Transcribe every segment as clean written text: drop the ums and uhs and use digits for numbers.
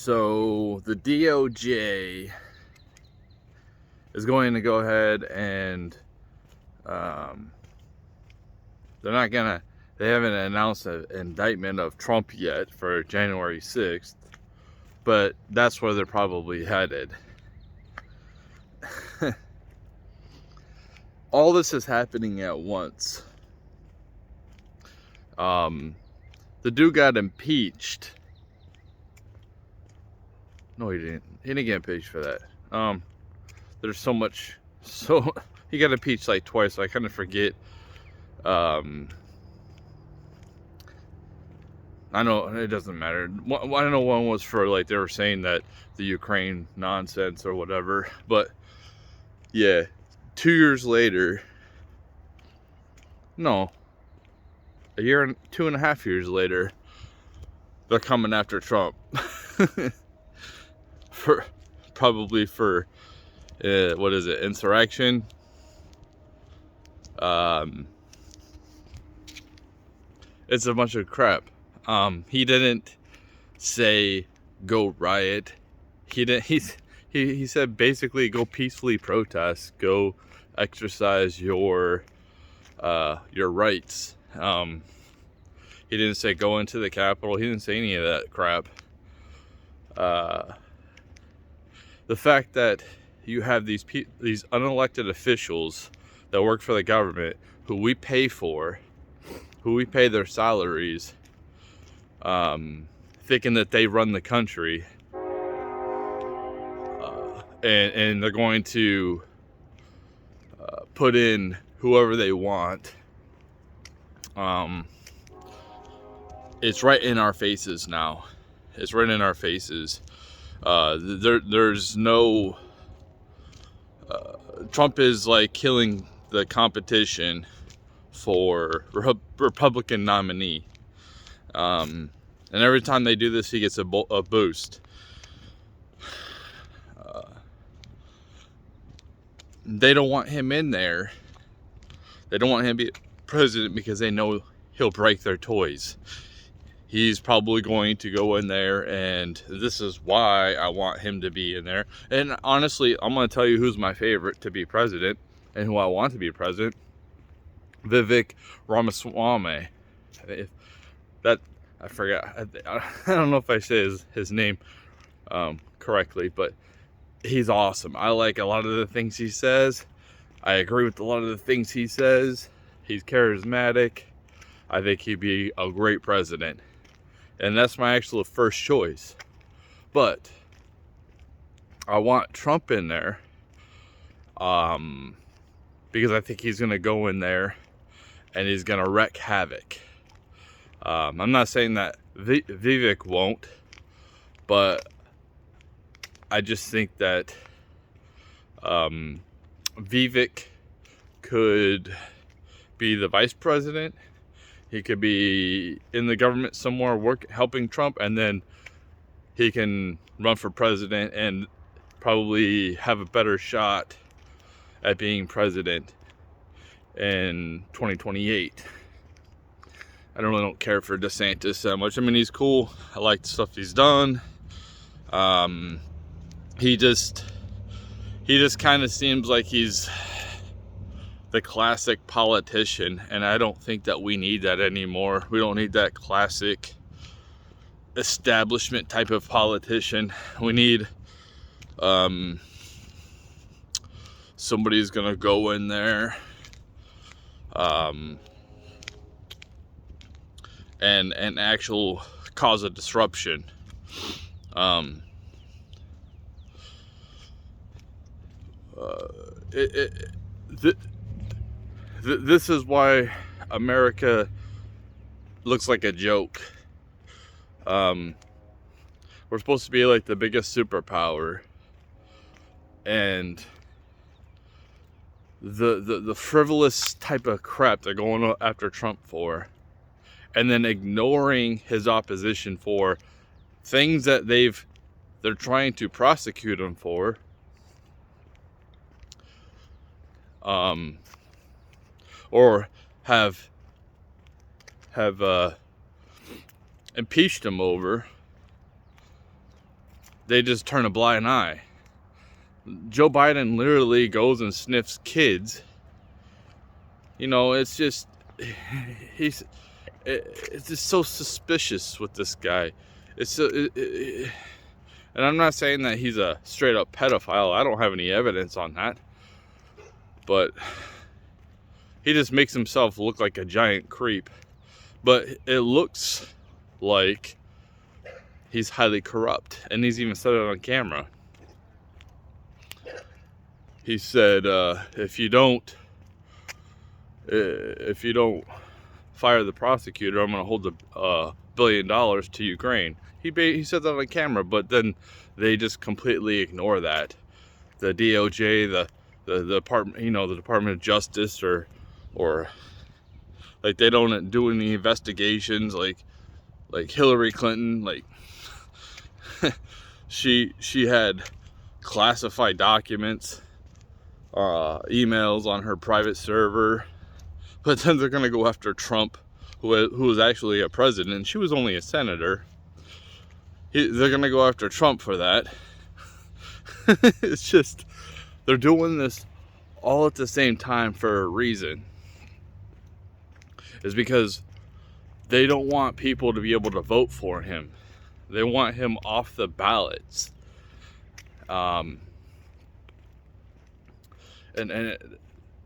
So the DOJ is going to go ahead and they haven't announced an indictment of Trump yet for January 6th, but that's where they're probably headed. All this is happening at once. The dude got impeached. No, he didn't. He didn't get impeached for that. There's so much. So he got impeached like twice. So I kind of forget. I know it doesn't matter. I know one was for like they were saying that the Ukraine nonsense or whatever. But yeah, 2 years later. No, a year and 2.5 years later, they're coming after Trump. Probably for what is it, insurrection? It's a bunch of crap. He didn't say go riot. He didn't. He said basically go peacefully protest, go exercise your rights. He didn't say go into the Capitol. He didn't say any of that crap. The fact that you have these unelected officials that work for the government, who we pay for, who we pay their salaries, thinking that they run the country, and they're going to put in whoever they want. It's right in our faces now. It's right in our faces. There's no. Trump is like killing the competition for Republican nominee. And every time they do this, he gets a boost. They don't want him in there. They don't want him to be president because they know he'll break their toys. He's probably going to go in there, and this is why I want him to be in there. And honestly, I'm going to tell you who's my favorite to be president and who I want to be president. Vivek Ramaswamy. I forgot. I don't know if I say his name correctly, but he's awesome. I like a lot of the things he says. I agree with a lot of the things he says. He's charismatic. I think he'd be a great president. And that's my actual first choice. But I want Trump in there because I think he's going to go in there and he's going to wreak havoc. I'm not saying that Vivek won't, but I just think that Vivek could be the vice president. He could be in the government somewhere helping Trump, and then he can run for president and probably have a better shot at being president in 2028. I really don't care for DeSantis that much. I mean, he's cool. I like the stuff he's done. He just kind of seems like he's the classic politician, and I don't think that we need that anymore. We don't need that classic establishment type of politician. We need somebody who's gonna go in there and actual cause a disruption. This is why America looks like a joke. We're supposed to be like the biggest superpower, and the frivolous type of crap they're going after Trump for, and then ignoring his opposition for things that they're trying to prosecute him for. Or have impeached him over. they just turn a blind eye. Joe Biden literally goes and sniffs kids. You know, it's just, it's just so suspicious with this guy. It's so, and I'm not saying that he's a straight up pedophile. I don't have any evidence on that. But he just makes himself look like a giant creep. But it looks like he's highly corrupt. And he's even said it on camera. He said, if you don't fire the prosecutor, I'm going to hold the $1 billion to Ukraine. He said that on camera, but then they just completely ignore that. The DOJ, the department, you know, the Department of Justice, or like they don't do any investigations, like Hillary Clinton, like she had classified documents, emails on her private server, but then they're gonna go after Trump, who was actually a president. She was only a senator. They're gonna go after Trump for that. It's just, they're doing this all at the same time for a reason. Is because they don't want people to be able to vote for him. They want him off the ballots. And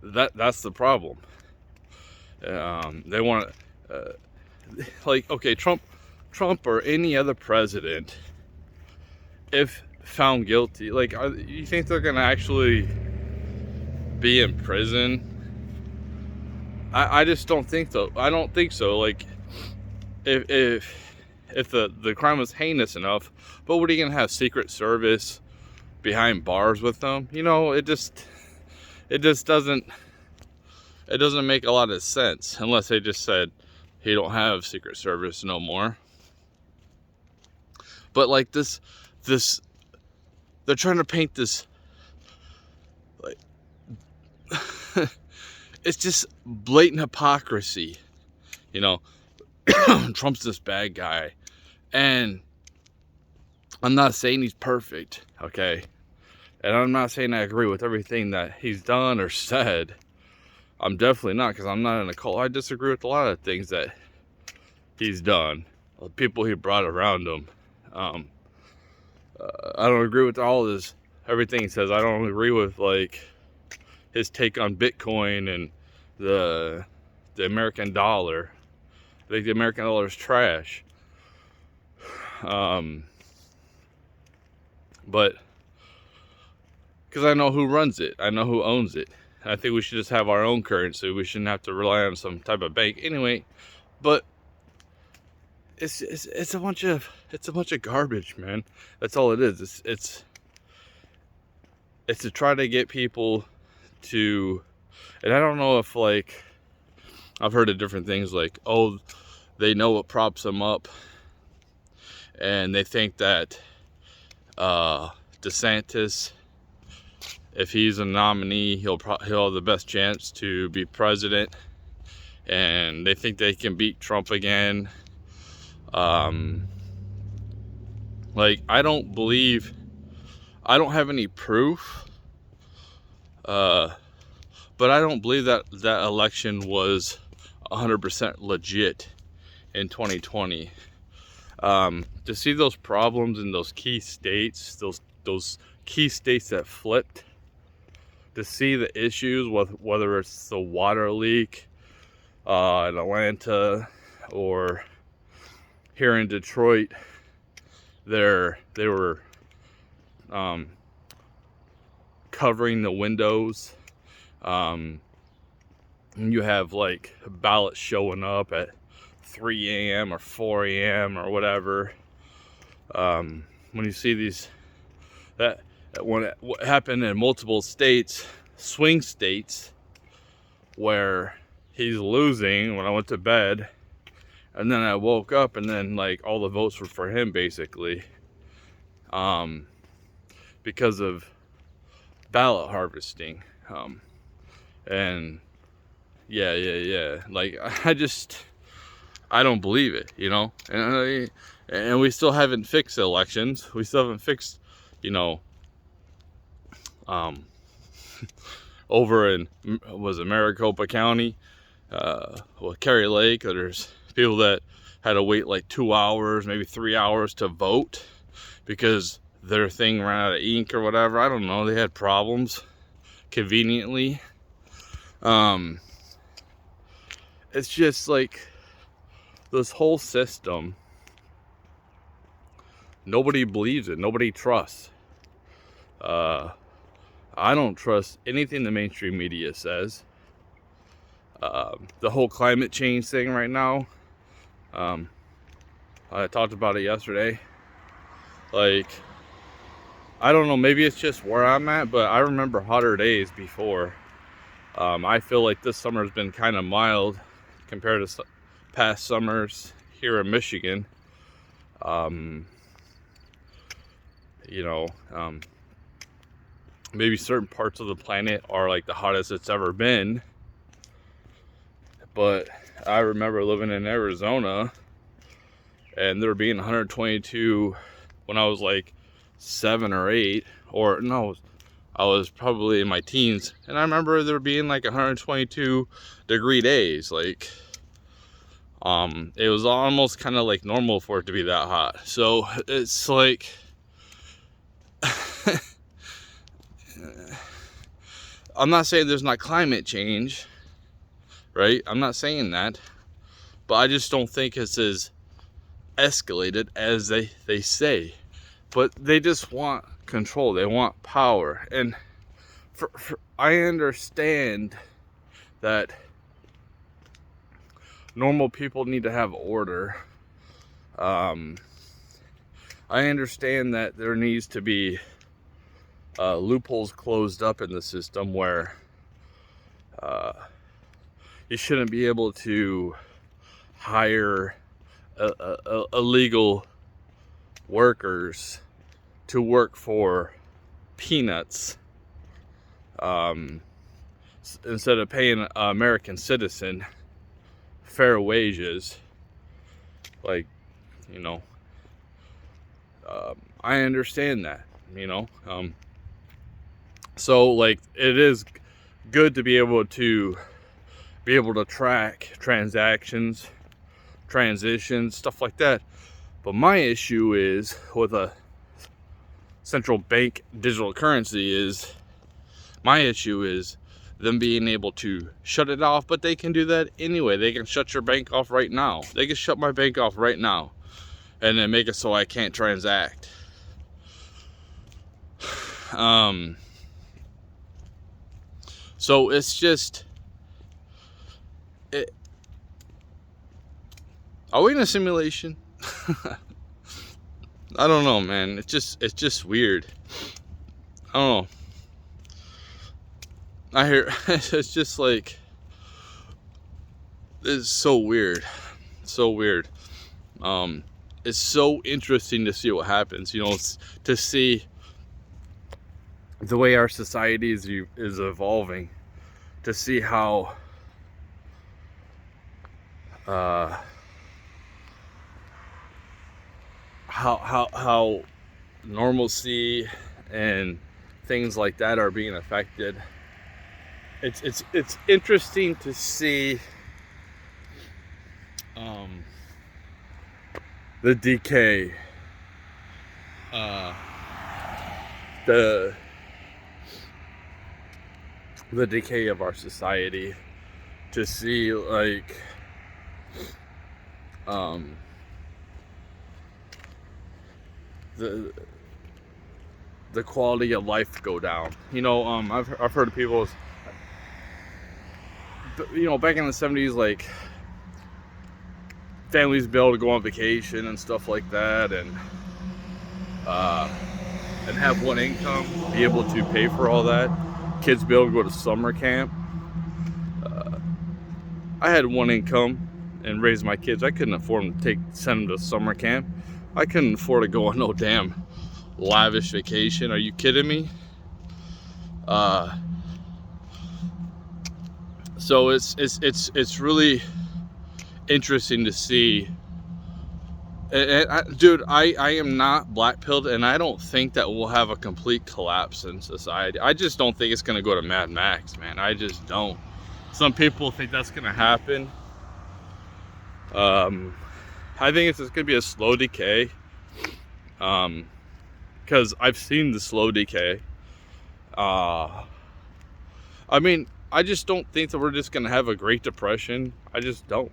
that's the problem. They want, like, okay, Trump or any other president, if found guilty, like, you think they're gonna actually be in prison? I just don't think so. I don't think so. Like, if the crime was heinous enough, but what are you gonna have, Secret Service behind bars with them? You know, it just doesn't make a lot of sense, unless they just said he don't have Secret Service no more. But like this they're trying to paint this, like, it's just blatant hypocrisy. You know, Trump's this bad guy, and I'm not saying he's perfect, okay? And I'm not saying I agree with everything that he's done or said. I'm definitely not, because I'm not in a cult. I disagree with a lot of things that he's done, the people he brought around him. I don't agree with all this, everything he says. I don't agree with, like, his take on Bitcoin and the American dollar. I think the American dollar is trash. But because I know who runs it, I know who owns it. I think we should just have our own currency. We shouldn't have to rely on some type of bank anyway. But it's a bunch of garbage, man. That's all it is. It's to try to get people to, and I don't know if, like, I've heard of different things, like, oh, they know what props them up, and they think that DeSantis, if he's a nominee, he'll have the best chance to be president, and they think they can beat Trump again. Like, I don't have any proof, but I don't believe that election was 100% legit in 2020. To see those problems in those key states, those key states that flipped, to see the issues with whether it's the water leak in Atlanta or here in Detroit, they were covering the windows. You have, like, ballots showing up at 3 a.m. or 4 a.m. or whatever. When you see these, what happened in multiple states, swing states, where he's losing when I went to bed, and then I woke up and then, like, all the votes were for him, basically, because of ballot harvesting. And yeah, like, I don't believe it, you know. And we still haven't fixed elections. We still haven't fixed, you know, over in, was it Maricopa County, with Cary Lake, there's people that had to wait like 2 hours, maybe 3 hours to vote because their thing ran out of ink or whatever. I don't know. They had problems conveniently. It's just like this whole system, nobody believes it, nobody trusts. I don't trust anything the mainstream media says. The whole climate change thing right now, I talked about it yesterday. Like, I don't know, maybe it's just where I'm at, but I remember hotter days before. I feel like this summer has been kind of mild compared to past summers here in Michigan. You know, maybe certain parts of the planet are like the hottest it's ever been. But I remember living in Arizona and there being 122 when I was like 7 or 8, or no, I was probably in my teens, and I remember there being like 122 degree days. Like, it was almost kind of like normal for it to be that hot. So it's like, I'm not saying there's not climate change, right? I'm not saying that, but I just don't think it's as escalated as they say. But they just want control, they want power. And I understand that normal people need to have order. I understand that there needs to be loopholes closed up in the system where you shouldn't be able to hire illegal workers to work for peanuts, instead of paying an American citizen fair wages. Like, you know, I understand that, you know. So like, it is good to be able to track transactions, transitions, stuff like that. But my issue is with a central bank digital currency is, my issue is them being able to shut it off. But they can do that anyway. They can shut your bank off right now. They can shut my bank off right now and then make it so I can't transact. So it's just, are we in a simulation? I don't know, man. It's just weird. I don't know. I hear it's just like, it's so weird. So weird. It's so interesting to see what happens, you know, to see the way our society is evolving, to see how normalcy and things like that are being affected. It's interesting to see the decay, the decay of our society, to see like the quality of life go down. You know, I've heard of people, you know, back in the 70s, like, families be able to go on vacation and stuff like that, and have one income, be able to pay for all that. Kids be able to go to summer camp. I had one income and raise my kids. I couldn't afford to send them to summer camp. I couldn't afford to go on no damn lavish vacation. Are you kidding me? So it's really interesting to see. Dude, I am not black-pilled, and I don't think that we'll have a complete collapse in society. I just don't think it's going to go to Mad Max, man. I just don't. Some people think that's going to happen. I think it's just going to be a slow decay. Because I've seen the slow decay. I mean, I just don't think that we're just going to have a Great Depression. I just don't.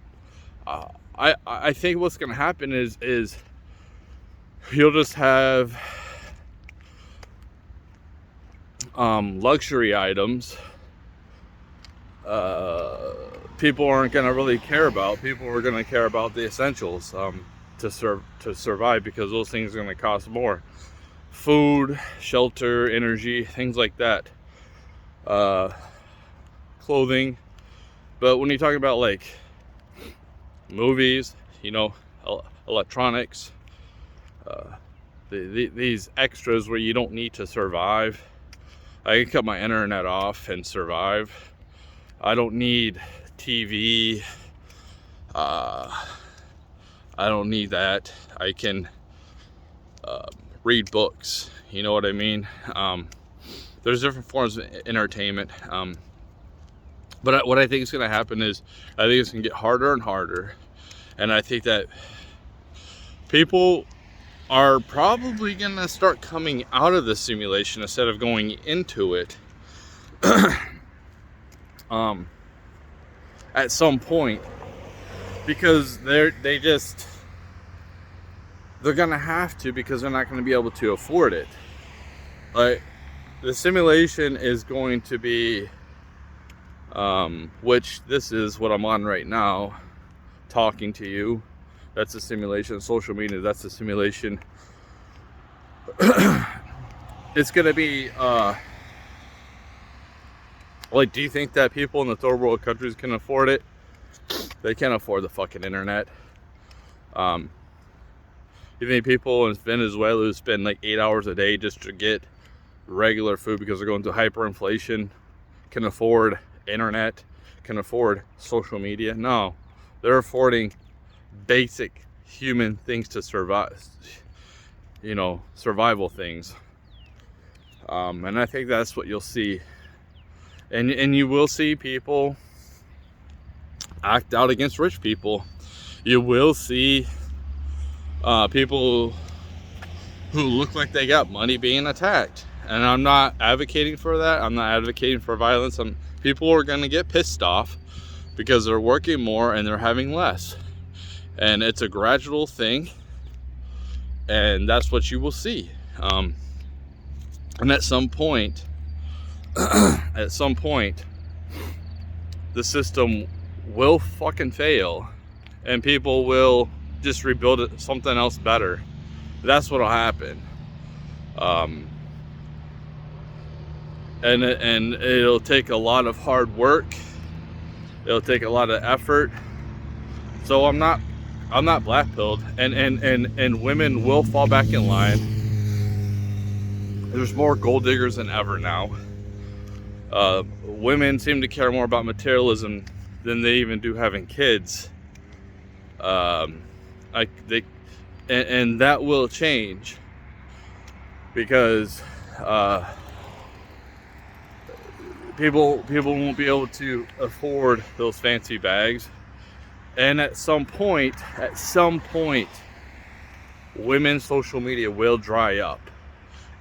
I think what's going to happen is you'll just have luxury items people aren't going to really care about. People are going to care about the essentials to survive, because those things are going to cost more. Food, shelter, energy, things like that. Clothing. But when you're talking about like movies, you know, electronics, these extras where you don't need to survive. I can cut my internet off and survive. I don't need TV. I don't need that. I can read books. You know what I mean? There's different forms of entertainment. But what I think is going to happen is, I think it's going to get harder and harder. And I think that people are probably going to start coming out of the simulation instead of going into it. At some point, because they're gonna have to, because they're not gonna be able to afford it. Like, the simulation is going to be, which this is what I'm on right now, talking to you. That's a simulation. Social media, that's a simulation. It's gonna be like, do you think that people in the third world countries can afford it? They can't afford the fucking internet. You think people in Venezuela who spend like 8 hours a day just to get regular food because they're going through hyperinflation can afford internet, can afford social media? No. They're affording basic human things to survive, you know, survival things. And I think that's what you'll see. And you will see people act out against rich people. You will see people who look like they got money being attacked. And I'm not advocating for that. I'm not advocating for violence. People are going to get pissed off because they're working more and they're having less. And it's a gradual thing. And that's what you will see. And at some point, the system will fucking fail and people will just rebuild it, something else better. That's what'll happen. And it'll take a lot of hard work. It'll take a lot of effort. So I'm not black-pilled, and women will fall back in line. There's more gold diggers than ever now. Women seem to care more about materialism than they even do having kids. And that will change, because people won't be able to afford those fancy bags. And at some point, women's social media will dry up,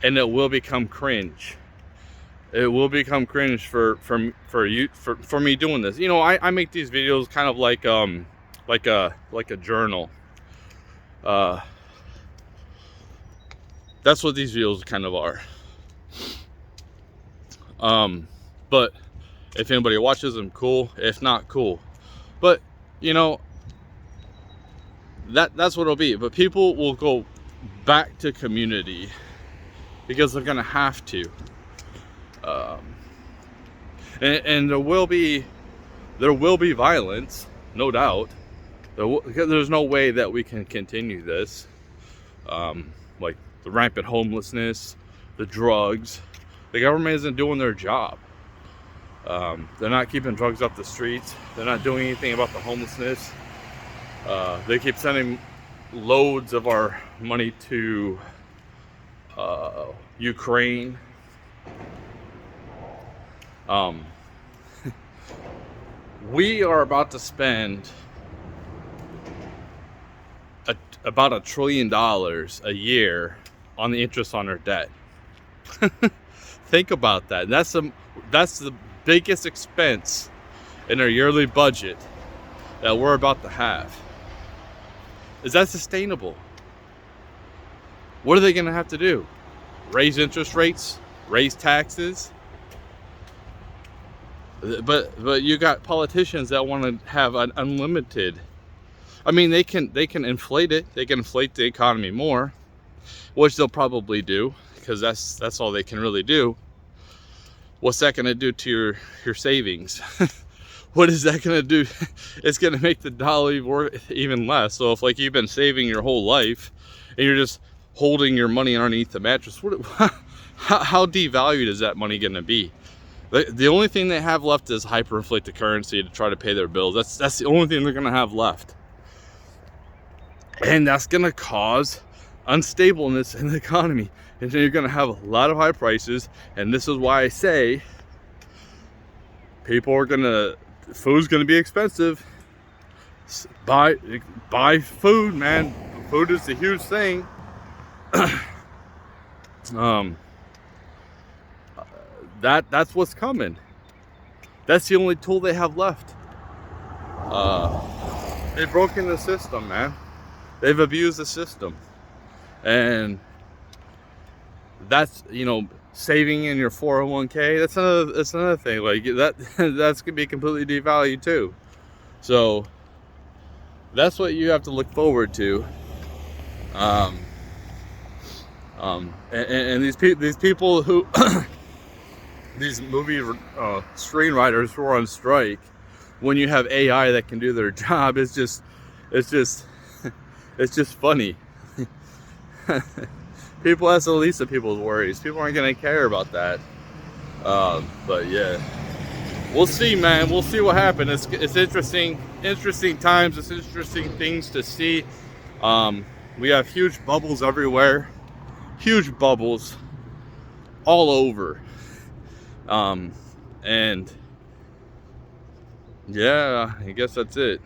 and it will become cringe. It will become cringe for me doing this. You know, I make these videos kind of like a journal. That's what these videos kind of are. But if anybody watches them, cool. If not, cool. But you know, that's what it'll be. But people will go back to community because they're gonna have to. And there will be violence, no doubt. There's no way that we can continue this. Like the rampant homelessness, the drugs. The government isn't doing their job. They're not keeping drugs off the streets. They're not doing anything about the homelessness. They keep sending loads of our money to Ukraine. We are about to spend about $1 trillion a year on the interest on our debt. Think about that. That's the biggest expense in our yearly budget that we're about to have. Is that sustainable? What are they going to have to do? Raise interest rates? Raise taxes? But you got politicians that want to have an unlimited. I mean, they can inflate it. They can inflate the economy more, which they'll probably do, because that's all they can really do. What's that going to do to your savings? What is that going to do? It's going to make the dollar worth even less. So if like you've been saving your whole life and you're just holding your money underneath the mattress, how devalued is that money going to be? The only thing they have left is hyperinflate the currency to try to pay their bills. That's the only thing they're going to have left. And that's going to cause unstableness in the economy. And then you're going to have a lot of high prices. And this is why I say food's going to be expensive. Buy food, man. Food is a huge thing. That's what's coming. That's the only tool they have left. They've broken the system, man. They've abused the system. And that's, saving in your 401k, that's another thing. Like that's gonna be completely devalued too. So that's what you have to look forward to. And these people who these movie screenwriters who are on strike, when you have AI that can do their job, it's just funny. That's the least of people's worries. People aren't gonna care about that. But yeah, we'll see, man. We'll see what happens. It's interesting times. It's interesting things to see. We have huge bubbles everywhere, huge bubbles all over. And yeah, I guess that's it.